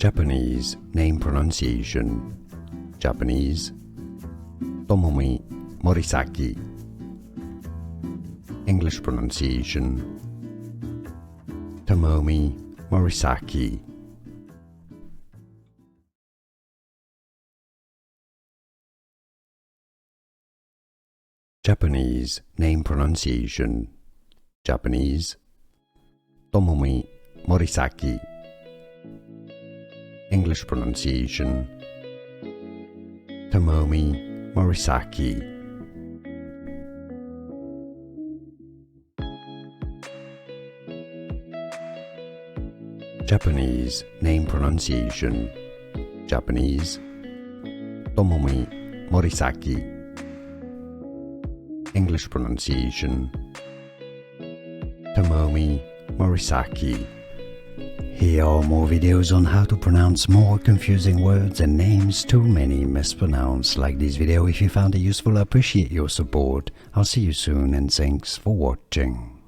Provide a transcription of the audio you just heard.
Japanese name pronunciation. Japanese Tomomi Morisaki. English pronunciation Tomomi Morisaki. Japanese name pronunciation. Japanese Tomomi Morisaki. English pronunciation Tomomi Morisaki. Japanese name pronunciation. Japanese Tomomi Morisaki. English pronunciation Tomomi Morisaki. Here are more videos on how to pronounce more confusing words and names too many mispronounced. Like this video if you found it useful. I appreciate your support. I'll see you soon and thanks for watching.